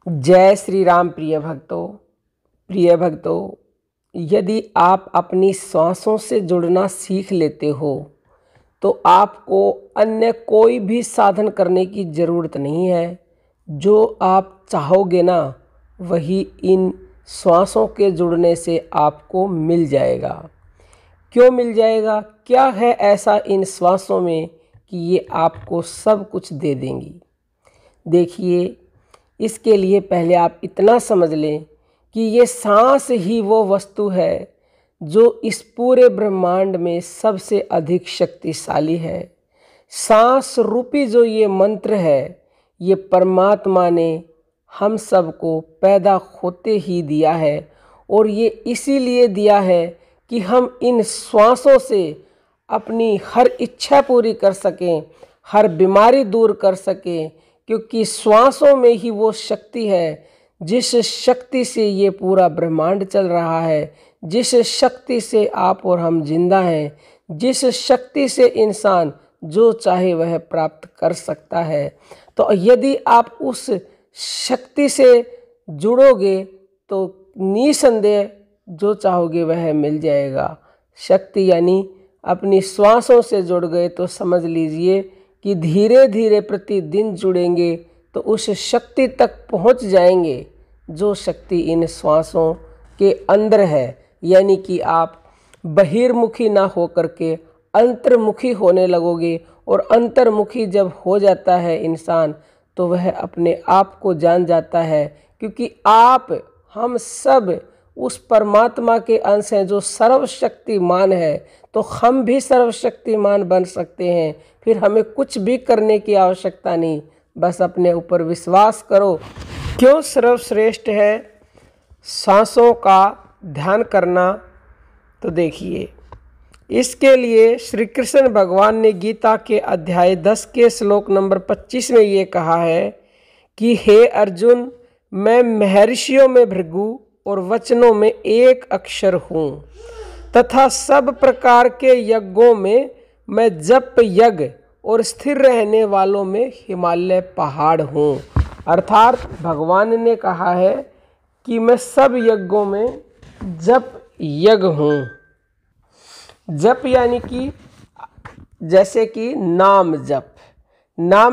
जय श्री राम। प्रिय भक्तों, यदि आप अपनी सांसों से जुड़ना सीख लेते हो तो आपको अन्य कोई भी साधन करने की ज़रूरत नहीं है। जो आप चाहोगे ना, वही इन सांसों के जुड़ने से आपको मिल जाएगा। क्यों मिल जाएगा? क्या है ऐसा इन सांसों में कि ये आपको सब कुछ दे देंगी? देखिए, इसके लिए पहले आप इतना समझ लें कि ये सांस ही वो वस्तु है जो इस पूरे ब्रह्मांड में सबसे अधिक शक्तिशाली है। सांस रूपी जो ये मंत्र है, ये परमात्मा ने हम सबको पैदा होते ही दिया है, और ये इसीलिए दिया है कि हम इन श्वासों से अपनी हर इच्छा पूरी कर सकें, हर बीमारी दूर कर सकें, क्योंकि श्वासों में ही वो शक्ति है जिस शक्ति से ये पूरा ब्रह्मांड चल रहा है, जिस शक्ति से आप और हम जिंदा हैं, जिस शक्ति से इंसान जो चाहे वह प्राप्त कर सकता है। तो यदि आप उस शक्ति से जुड़ोगे तो निसंदेह जो चाहोगे वह मिल जाएगा। शक्ति यानी अपनी श्वासों से जुड़ गए तो समझ लीजिए कि धीरे धीरे प्रतिदिन जुड़ेंगे तो उस शक्ति तक पहुंच जाएंगे जो शक्ति इन श्वासों के अंदर है। यानी कि आप बहिर्मुखी ना होकर के अंतर्मुखी होने लगोगे, और अंतर्मुखी जब हो जाता है इंसान तो वह अपने आप को जान जाता है, क्योंकि हम सब उस परमात्मा के अंश हैं जो सर्वशक्तिमान है। तो हम भी सर्वशक्तिमान बन सकते हैं। फिर हमें कुछ भी करने की आवश्यकता नहीं, बस अपने ऊपर विश्वास करो। क्यों सर्वश्रेष्ठ है सांसों का ध्यान करना? तो देखिए, इसके लिए श्री कृष्ण भगवान ने गीता के अध्याय 10 के श्लोक नंबर 25 में ये कहा है कि हे अर्जुन, मैं महर्षियों में भृगु और वचनों में एक अक्षर हूँ, तथा सब प्रकार के यज्ञों में मैं जप यज्ञ और स्थिर रहने वालों में हिमालय पहाड़ हूँ। अर्थात भगवान ने कहा है कि मैं सब यज्ञों में जप यज्ञ हूँ। जप यानी कि जैसे कि नाम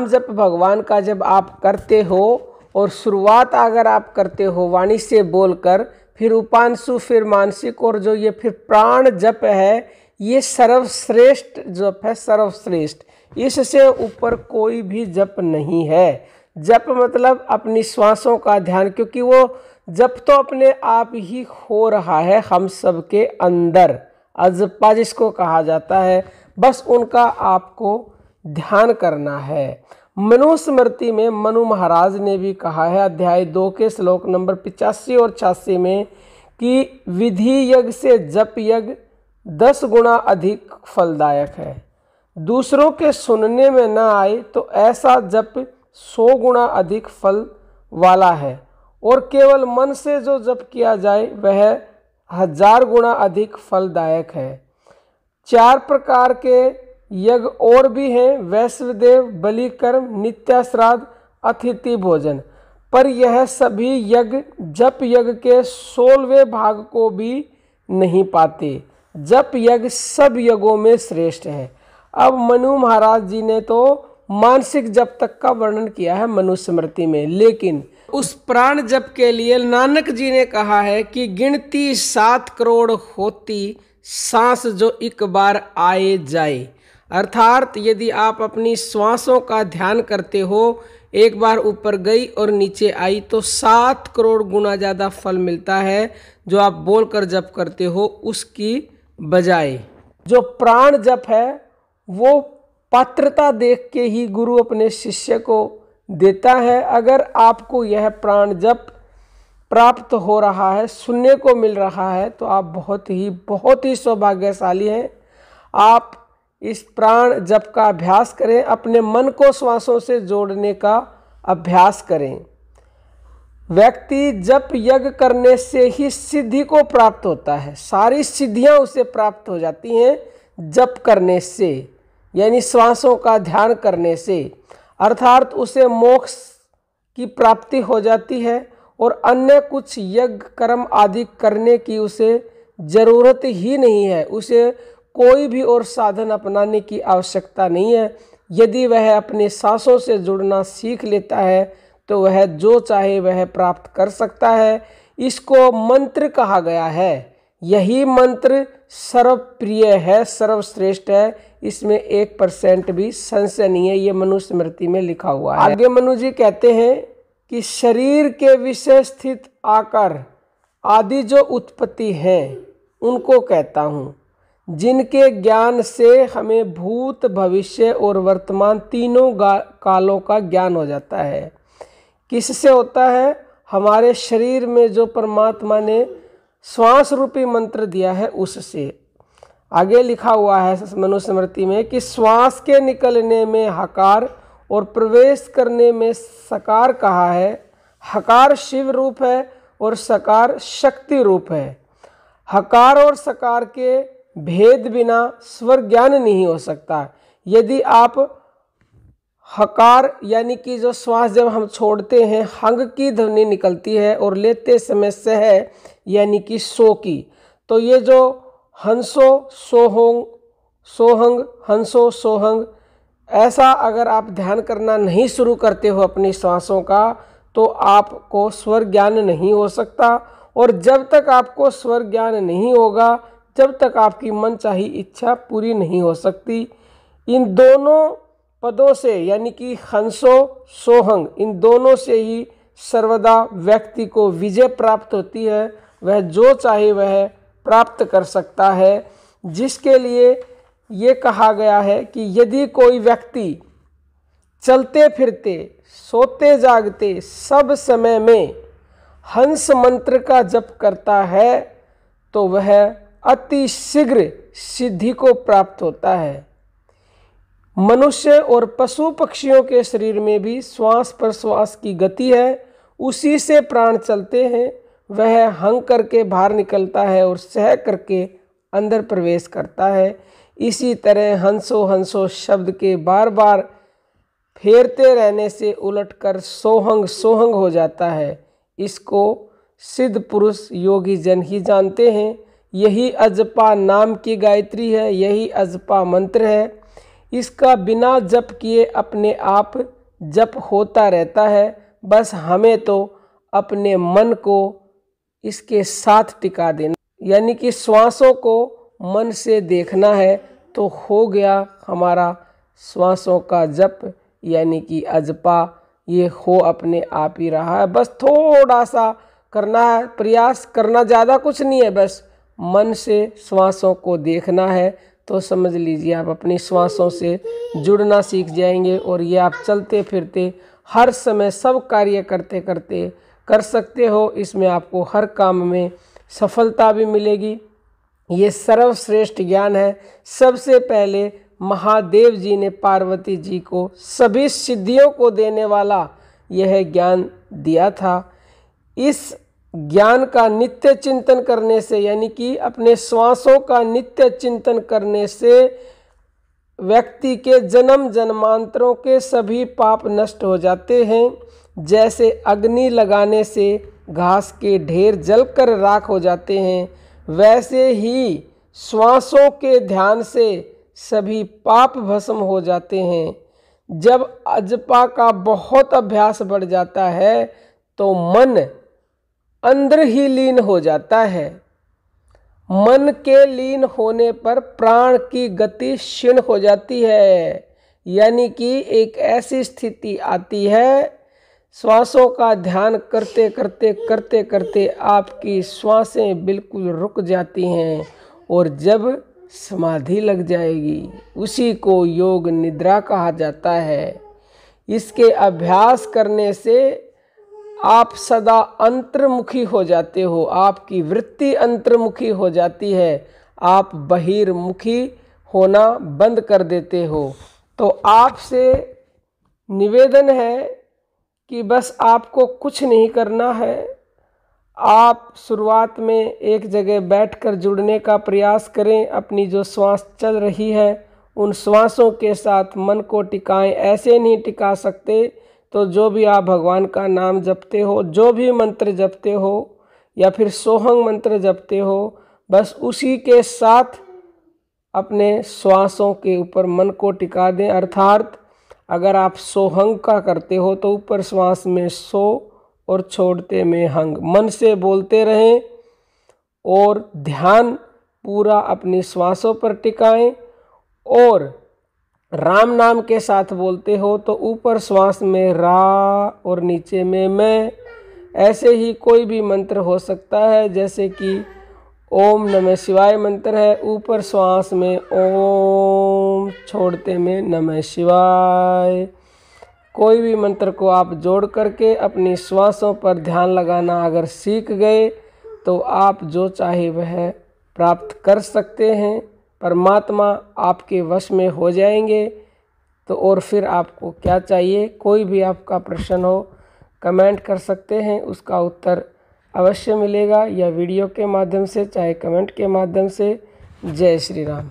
जप भगवान का जब आप करते हो, और शुरुआत अगर आप करते हो वाणी से बोलकर, फिर उपांशु, फिर मानसिक, और जो ये फिर प्राण जप है, ये सर्वश्रेष्ठ जप है, सर्वश्रेष्ठ। इससे ऊपर कोई भी जप नहीं है। जप मतलब अपनी श्वासों का ध्यान, क्योंकि वो जप तो अपने आप ही हो रहा है हम सब के अंदर, अजपा जिसको कहा जाता है। बस उनका आपको ध्यान करना है। मनुस्मृति में मनु महाराज ने भी कहा है अध्याय 2 के श्लोक नंबर 85 और 86 में कि विधि यज्ञ से जप यज्ञ 10 गुना अधिक फलदायक है। दूसरों के सुनने में न आए तो ऐसा जप 100 गुना अधिक फल वाला है, और केवल मन से जो जप किया जाए वह 1000 गुना अधिक फलदायक है। 4 प्रकार के यज्ञ और भी हैं, वैश्वदेव, बलिकर्म, नित्य श्राद्ध, अतिथि भोजन, पर यह सभी यज्ञ जप यज्ञ के 16वें भाग को भी नहीं पाते। जप यज्ञ सब यज्ञों में श्रेष्ठ है। अब मनु महाराज जी ने तो मानसिक जप तक का वर्णन किया है मनुस्मृति में, लेकिन उस प्राण जप के लिए नानक जी ने कहा है कि गिनती 7 करोड़ होती सांस जो एक बार आए जाए। अर्थात यदि आप अपनी श्वासों का ध्यान करते हो, एक बार ऊपर गई और नीचे आई तो 7 करोड़ गुना ज़्यादा फल मिलता है जो आप बोलकर जप करते हो उसकी बजाय। जो प्राण जप है वो पात्रता देख के ही गुरु अपने शिष्य को देता है। अगर आपको यह प्राण जप प्राप्त हो रहा है, सुनने को मिल रहा है, तो आप बहुत ही सौभाग्यशाली हैं। आप इस प्राण जप का अभ्यास करें, अपने मन को श्वासों से जोड़ने का अभ्यास करें। व्यक्ति जप यज्ञ करने से ही सिद्धि को प्राप्त होता है। सारी सिद्धियां उसे प्राप्त हो जाती हैं जप करने से, यानी श्वासों का ध्यान करने से। अर्थात उसे मोक्ष की प्राप्ति हो जाती है और अन्य कुछ यज्ञ कर्म आदि करने की उसे ज़रूरत ही नहीं है। उसे कोई भी और साधन अपनाने की आवश्यकता नहीं है। यदि वह अपने सांसों से जुड़ना सीख लेता है तो वह जो चाहे वह प्राप्त कर सकता है। इसको मंत्र कहा गया है। यही मंत्र सर्वप्रिय है, सर्वश्रेष्ठ है, इसमें 1% भी संशय नहीं है। ये मनुस्मृति में लिखा हुआ है। आगे मनु जी कहते हैं कि शरीर के विषय स्थित आकर आदि जो उत्पत्ति हैं उनको कहता हूँ, जिनके ज्ञान से हमें भूत भविष्य और वर्तमान तीनों कालों का ज्ञान हो जाता है। किससे होता है? हमारे शरीर में जो परमात्मा ने श्वास रूपी मंत्र दिया है उससे। आगे लिखा हुआ है मनुस्मृति में कि श्वास के निकलने में हकार और प्रवेश करने में सकार कहा है। हकार शिव रूप है और सकार शक्ति रूप है। हकार और सकार के भेद बिना स्वर ज्ञान नहीं हो सकता। यदि आप हकार यानी कि जो श्वास जब हम छोड़ते हैं हंग की ध्वनि निकलती है और लेते समय सह यानी कि सो की, तो ये जो हंसो सोहोंग सोहंग हंसो सोहंग, ऐसा अगर आप ध्यान करना नहीं शुरू करते हो अपनी श्वासों का तो आपको स्वर ज्ञान नहीं हो सकता। और जब तक आपको स्वर ज्ञान नहीं होगा जब तक आपकी मनचाही इच्छा पूरी नहीं हो सकती। इन दोनों पदों से यानी कि हंसो सोहंग, इन दोनों से ही सर्वदा व्यक्ति को विजय प्राप्त होती है। वह जो चाहे वह प्राप्त कर सकता है, जिसके लिए ये कहा गया है कि यदि कोई व्यक्ति चलते फिरते सोते जागते सब समय में हंस मंत्र का जप करता है तो वह अति शीघ्र सिद्धि को प्राप्त होता है। मनुष्य और पशु पक्षियों के शरीर में भी श्वास प्रश्वास की गति है, उसी से प्राण चलते हैं। वह हंग करके बाहर निकलता है और सह करके अंदर प्रवेश करता है। इसी तरह हंसो हंसो शब्द के बार बार फेरते रहने से उलटकर सोहंग सोहंग हो जाता है। इसको सिद्ध पुरुष योगी जन ही जानते हैं। यही अजपा नाम की गायत्री है, यही अजपा मंत्र है। इसका बिना जप किए अपने आप जप होता रहता है। बस हमें तो अपने मन को इसके साथ टिका देना, यानी कि श्वासों को मन से देखना है तो हो गया हमारा श्वासों का जप, यानी कि अजपा ये हो अपने आप ही रहा है। बस थोड़ा सा करना है, प्रयास करना, ज़्यादा कुछ नहीं है, बस मन से श्वासों को देखना है तो समझ लीजिए आप अपनी श्वासों से जुड़ना सीख जाएंगे। और ये आप चलते फिरते हर समय सब कार्य करते करते कर सकते हो। इसमें आपको हर काम में सफलता भी मिलेगी। ये सर्वश्रेष्ठ ज्ञान है। सबसे पहले महादेव जी ने पार्वती जी को सभी सिद्धियों को देने वाला यह ज्ञान दिया था। इस ज्ञान का नित्य चिंतन करने से, यानी कि अपने श्वासों का नित्य चिंतन करने से व्यक्ति के जन्म जन्मांतरों के सभी पाप नष्ट हो जाते हैं। जैसे अग्नि लगाने से घास के ढेर जलकर राख हो जाते हैं, वैसे ही श्वासों के ध्यान से सभी पाप भस्म हो जाते हैं। जब अजपा का बहुत अभ्यास बढ़ जाता है तो मन अंदर ही लीन हो जाता है। मन के लीन होने पर प्राण की गति क्षीण हो जाती है, यानी कि एक ऐसी स्थिति आती है, श्वासों का ध्यान करते करते करते करते आपकी श्वासें बिल्कुल रुक जाती हैं और जब समाधि लग जाएगी उसी को योग निद्रा कहा जाता है। इसके अभ्यास करने से आप सदा अंतर्मुखी हो जाते हो, आपकी वृत्ति अंतर्मुखी हो जाती है, आप बहिर्मुखी होना बंद कर देते हो। तो आपसे निवेदन है कि बस आपको कुछ नहीं करना है। आप शुरुआत में एक जगह बैठकर जुड़ने का प्रयास करें। अपनी जो श्वास चल रही है उन श्वासों के साथ मन को टिकाएं। ऐसे नहीं टिका सकते तो जो भी आप भगवान का नाम जपते हो, जो भी मंत्र जपते हो या फिर सोहंग मंत्र जपते हो, बस उसी के साथ अपने श्वासों के ऊपर मन को टिका दें। अर्थात अगर आप सोहंग का करते हो तो ऊपर श्वास में सो और छोड़ते में हंग, मन से बोलते रहें और ध्यान पूरा अपनी श्वासों पर टिकाएं। और राम नाम के साथ बोलते हो तो ऊपर श्वास में रा और नीचे में मैं। ऐसे ही कोई भी मंत्र हो सकता है, जैसे कि ओम नमः शिवाय मंत्र है, ऊपर श्वास में ओम, छोड़ते में नमः शिवाय। कोई भी मंत्र को आप जोड़ करके अपनी श्वासों पर ध्यान लगाना अगर सीख गए तो आप जो चाहे वह प्राप्त कर सकते हैं। परमात्मा आपके वश में हो जाएंगे। तो और फिर आपको क्या चाहिए? कोई भी आपका प्रश्न हो कमेंट कर सकते हैं, उसका उत्तर अवश्य मिलेगा, या वीडियो के माध्यम से चाहे कमेंट के माध्यम से। जय श्री राम।